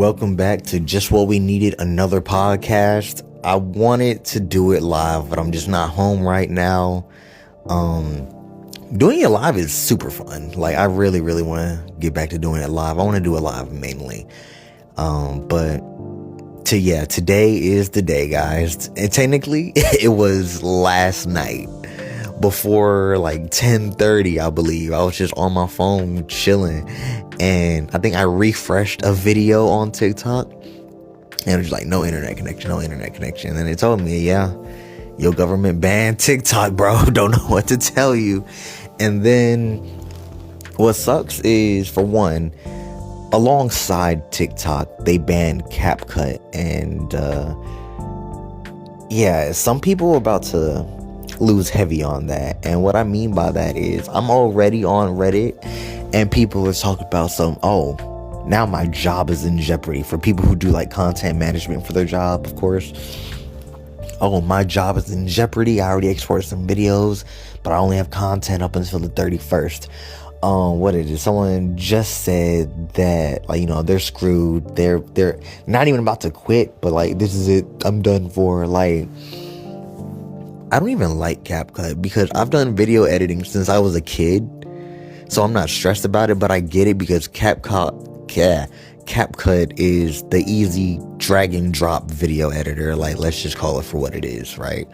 welcome back to Just What We Needed, another podcast. I wanted to do it live, but I'm just not home right now. Doing it live is super fun. Like, I really want to get back to doing it live. I want to do it live mainly. But today is the day, guys. And technically, it was last night before like 10:30, I believe. I was just on my phone chilling, and I think I refreshed a video on TikTok, and it was like no internet connection. And then it told me, yeah, your government banned TikTok, bro. Don't know what to tell you. And then what sucks is, for one, alongside TikTok, they banned Capcut, and some people are about to lose heavy on that. And what I mean by that is, I'm already on Reddit and people are talking about now my job is in jeopardy. For people who do like content management for their job, of course. My job is in jeopardy. I already exported some videos, but I only have content up until the 31st. Someone just said that, they're screwed. They're not even about to quit, but like, this is it. I'm done for. Like, I don't even like Capcut because I've done video editing since I was a kid, so I'm not stressed about it, but I get it because Capcut is the easy drag and drop video editor. Like, let's just call it for what it is, right?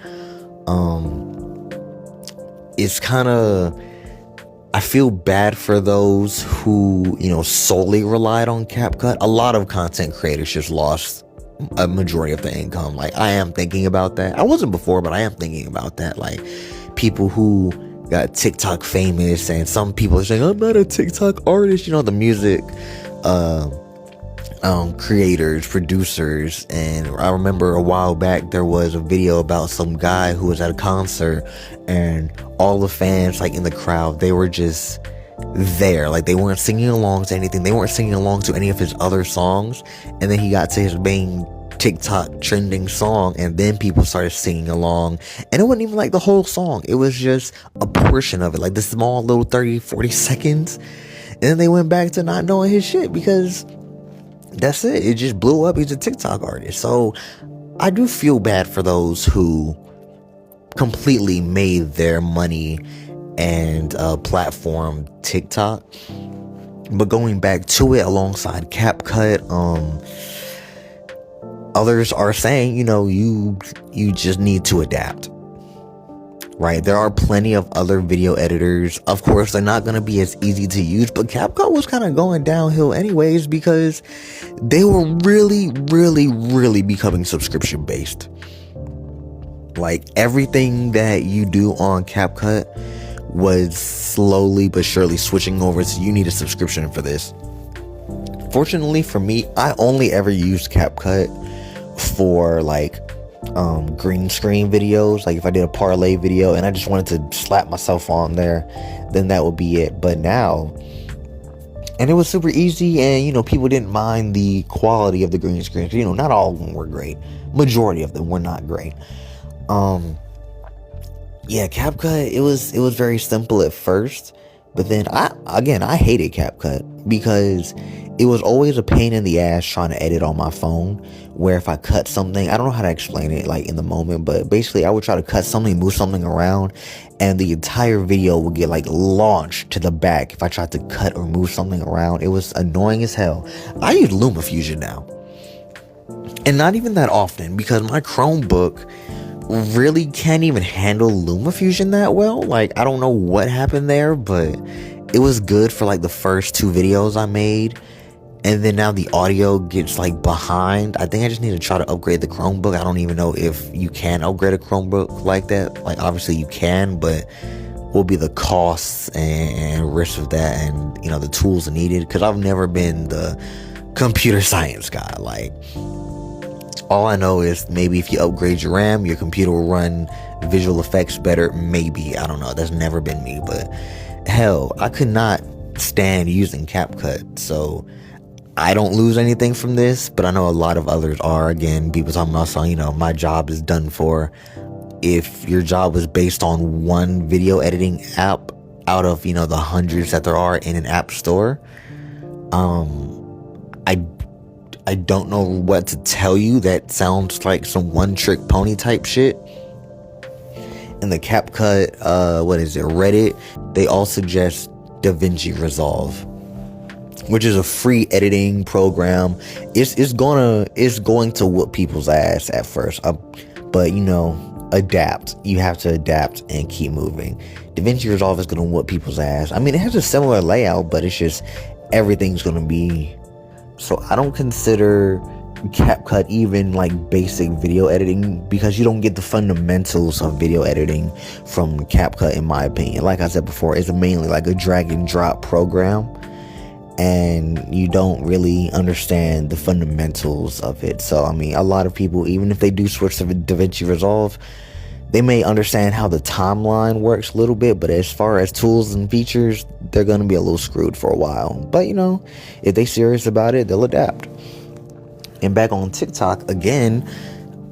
It's kind of, I feel bad for those who, solely relied on Capcut. A lot of content creators just lost a majority of the income. Like, I am thinking about that. I wasn't before, but I am thinking about that. Like, people who got TikTok famous, and some people are saying, I'm not a TikTok artist, the music creators, producers. And I remember a while back there was a video about some guy who was at a concert, and all the fans, like, in the crowd, they were just there. Like, they weren't singing along to anything. They weren't singing along to any of his other songs. And then he got to his main TikTok trending song, and then people started singing along, and it wasn't even like the whole song. It was just a portion of it, like the small little 30-40 seconds. And then they went back to not knowing his shit because that's it. It just blew up. He's a TikTok artist. So I do feel bad for those who completely made their money and platform TikTok. But going back to it, alongside Capcut, others are saying, you just need to adapt, right? There are plenty of other video editors. Of course, they're not going to be as easy to use, but Capcut was kind of going downhill anyways because they were really becoming subscription based. Like, everything that you do on Capcut was slowly but surely switching over to, you need a subscription for this. Fortunately for me, I only ever used Capcut for like green screen videos. Like, if I did a parlay video and I just wanted to slap myself on there, then that would be it. But now, and it was super easy, and people didn't mind the quality of the green screens. Not all of them were great. Majority of them were not great. Capcut, it was very simple at first, but then I hated Capcut because it was always a pain in the ass trying to edit on my phone, where if I cut something, I don't know how to explain it like in the moment, but basically I would try to cut something, move something around, and the entire video would get like launched to the back if I tried to cut or move something around. It was annoying as hell. I use LumaFusion now, and not even that often because my Chromebook really can't even handle LumaFusion that well. Like, I don't know what happened there, but it was good for like the first 2 videos I made. And then now the audio gets like behind. I think I just need to try to upgrade the Chromebook. I don't even know if you can upgrade a Chromebook like that. Like, obviously you can, but what will be the costs and risks of that, and the tools needed? Because I've never been the computer science guy. Like, all I know is maybe if you upgrade your RAM, your computer will run visual effects better. Maybe, I don't know. That's never been me. But hell, I could not stand using Capcut. So I don't lose anything from this, but I know a lot of others are. Again, people talking about, my job is done for. If your job was based on one video editing app out of, the hundreds that there are in an app store, I don't know what to tell you. That sounds like some one-trick pony type shit. And the CapCut, Reddit, they all suggest DaVinci Resolve, which is a free editing program. It's going to whoop people's ass at first, but adapt. You have to adapt and keep moving. DaVinci Resolve is going to whoop people's ass. I mean, it has a similar layout, but it's just everything's going to be. So I don't consider CapCut even like basic video editing, because you don't get the fundamentals of video editing from CapCut, in my opinion. Like I said before, it's mainly like a drag and drop program, and you don't really understand the fundamentals of it. So I mean, a lot of people, even if they do switch to DaVinci Resolve, they may understand how the timeline works a little bit, but as far as tools and features, they're going to be a little screwed for a while. But if they're serious about it, they'll adapt. And back on TikTok again,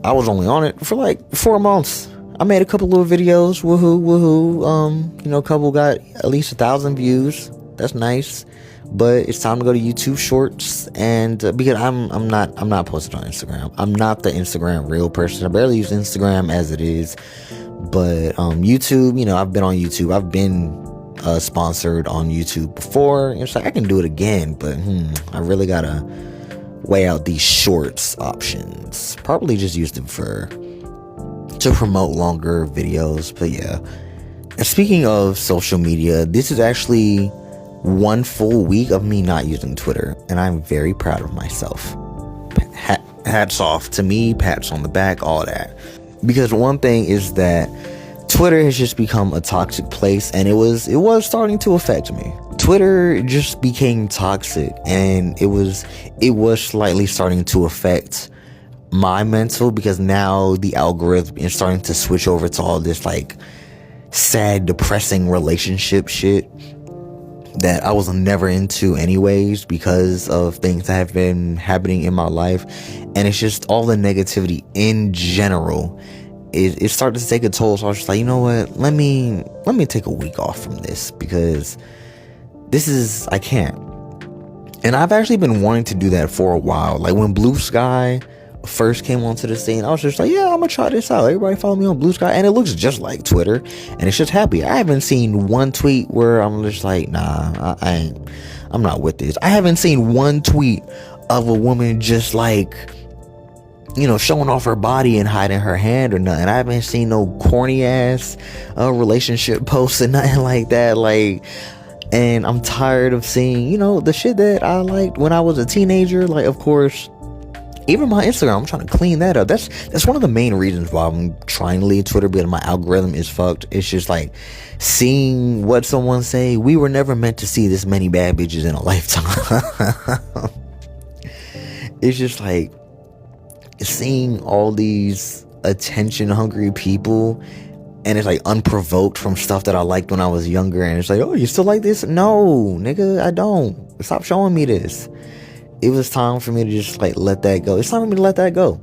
I was only on it for like 4 months. I made a couple little videos, woohoo. A couple got at least 1,000 views. That's nice. But it's time to go to YouTube Shorts, and because I'm not posting on Instagram. I'm not the Instagram real person. I barely use Instagram as it is. But YouTube, I've been on YouTube. I've been sponsored on YouTube before. It's like I can do it again, but I really gotta weigh out these Shorts options. Probably just use them to promote longer videos. But yeah. And speaking of social media, this is actually 1 full week of me not using Twitter, and I'm very proud of myself. Hats off to me, pats on the back, all that. Because one thing is that Twitter has just become a toxic place, and it was starting to affect me. Twitter just became toxic, and it was slightly starting to affect my mental, because now the algorithm is starting to switch over to all this like sad, depressing relationship shit that I was never into anyways, because of things that have been happening in my life. And it's just all the negativity in general. It started to take a toll. So I was just like, you know what? Let me take a week off from this, because I can't. And I've actually been wanting to do that for a while. Like when Blue Sky first came onto the scene, I was just like, yeah, I'm gonna try this out. Everybody follow me on Blue Sky, and it looks just like Twitter, and it's just happy. I haven't seen one tweet where I'm just like, nah, I'm not with this. I haven't seen one tweet of a woman just like, showing off her body and hiding her hand or nothing. I haven't seen no corny ass relationship posts and nothing like that. Like, and I'm tired of seeing, the shit that I liked when I was a teenager. Like, of course, even my Instagram, I'm trying to clean that up. That's one of the main reasons why I'm trying to leave Twitter, because my algorithm is fucked. It's just like seeing what someone say, we were never meant to see this many bad bitches in a lifetime. It's just like seeing all these attention hungry people, and it's like unprovoked from stuff that I liked when I was younger, and it's like, oh, you still like this? No, nigga, I don't. Stop showing me this. It was time for me to just like let that go. It's time for me to let that go.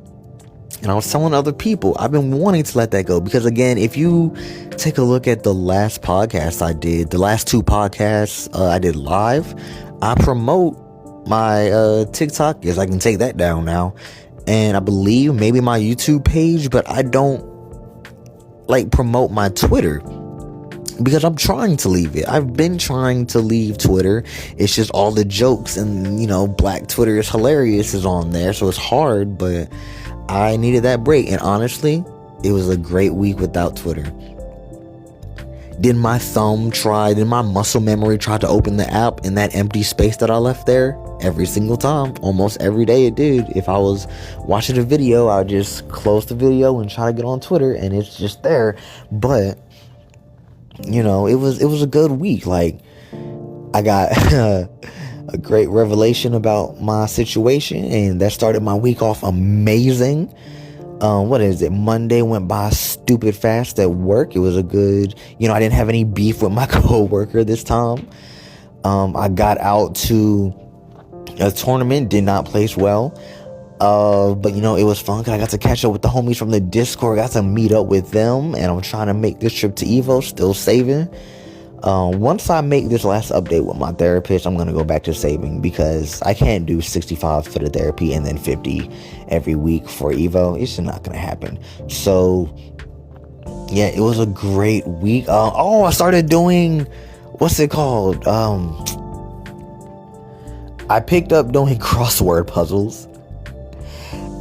And I was telling other people, I've been wanting to let that go, because again, if you take a look at the last podcast I did, the last 2 podcasts I did live, I promote my TikTok. Yes, I can take that down now. And I believe maybe my YouTube page, but I don't like promote my Twitter, because I'm trying to leave it. I've been trying to leave Twitter. It's just all the jokes and, Black Twitter is hilarious is on there. So it's hard, but I needed that break. And honestly, it was a great week without Twitter. Did my muscle memory try to open the app in that empty space that I left there? Every single time, almost every day it did. If I was watching a video, I would just close the video and try to get on Twitter, and it's just there. But it was a good week. Like, I got a great revelation about my situation, and that started my week off amazing. Monday went by stupid fast at work. It was a good, I didn't have any beef with my coworker this time. I got out to a tournament, did not place well. But it was fun, because I got to catch up with the homies from the Discord, got to meet up with them, and I'm trying to make this trip to Evo, still saving. Once I make this last update with my therapist, I'm going to go back to saving because I can't do 65 for the therapy and then 50 every week for Evo. It's just not going to happen. So, yeah, it was a great week. I started doing, what's it called? I picked up doing crossword puzzles.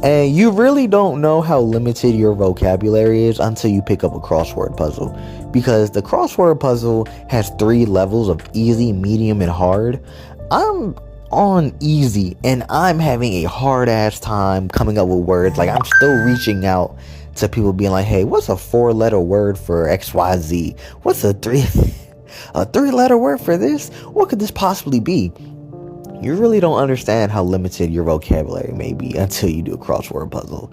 And you really don't know how limited your vocabulary is until you pick up a crossword puzzle. Because the crossword puzzle has 3 levels of easy, medium, and hard. I'm on easy, and I'm having a hard-ass time coming up with words. Like, I'm still reaching out to people being like, hey, what's a 4-letter word for XYZ? What's a 3-letter word for this? What could this possibly be? You really don't understand how limited your vocabulary may be until you do a crossword puzzle.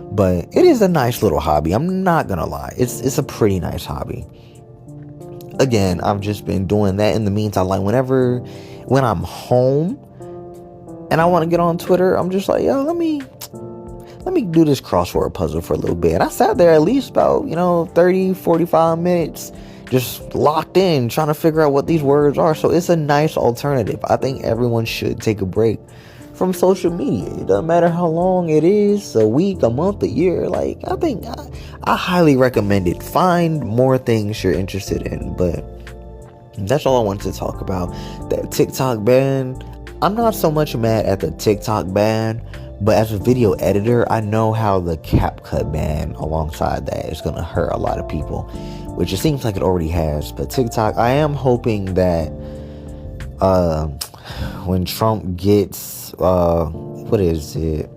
But it is a nice little hobby. I'm not gonna lie. It's a pretty nice hobby. Again, I've just been doing that in the meantime. Like when I'm home and I want to get on Twitter, I'm just like, yo, let me do this crossword puzzle for a little bit. And I sat there at least about, 30, 45 minutes just locked in trying to figure out what these words are. So it's a nice alternative. I think everyone should take a break from social media. It doesn't matter how long it is, a week, a month, a year. Like, I think I highly recommend it. Find more things you're interested in. But that's all I wanted to talk about. That TikTok ban, I'm not so much mad at the TikTok ban, but as a video editor, I know how the Capcut ban alongside that is going to hurt a lot of people, which it seems like it already has. But TikTok, I am hoping that when Trump gets, what is it?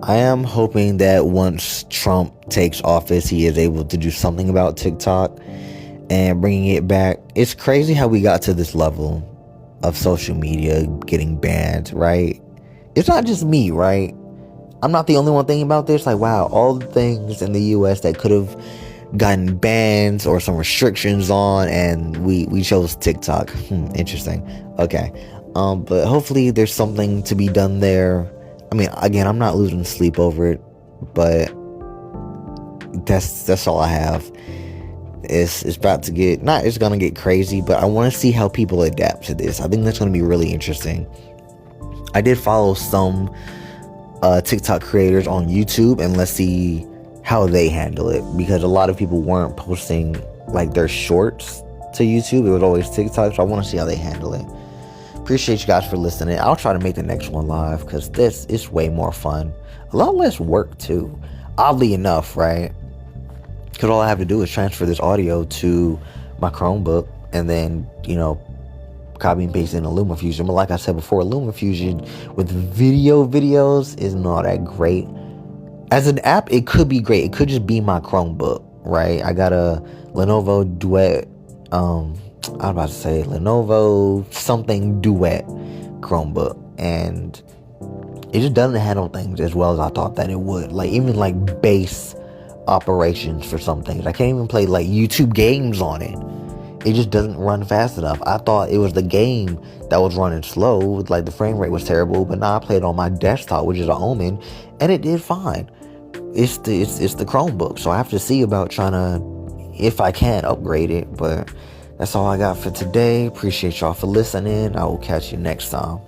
I am hoping that once Trump takes office, he is able to do something about TikTok and bringing it back. It's crazy how we got to this level of social media getting banned, right? It's not just me, right? I'm not the only one thinking about this. Like, wow, all the things in the US that could have gotten bans or some restrictions on, and we chose TikTok. Interesting. Okay. But hopefully there's something to be done there. I mean, again, I'm not losing sleep over it, but that's all I have. It's about to get, not it's gonna get crazy, but I want to see how people adapt to this. I think that's gonna be really interesting. I did follow some TikTok creators on YouTube, and let's see how they handle it, because a lot of people weren't posting like their shorts to YouTube. It was always TikTok, so I want to see how they handle it. Appreciate you guys for listening. I'll try to make the next one live because this is way more fun, a lot less work too, oddly enough, right? Because all I have to do is transfer this audio to my Chromebook and then copy and paste in LumaFusion. But like I said before, LumaFusion with videos is not that great. As an app, it could be great. It could just be my Chromebook, right? I got a Lenovo Duet, I was about to say Lenovo something Duet Chromebook, and it just doesn't handle things as well as I thought that it would. Like, even like base operations for some things. I can't even play like YouTube games on it. It just doesn't run fast enough. I thought it was the game that was running slow, like the frame rate was terrible, but now I played on my desktop, which is an Omen, and it did fine. It's the Chromebook, so I have to see about trying to, if I can, upgrade it. But that's all I got for today. Appreciate y'all for listening. I will catch you next time.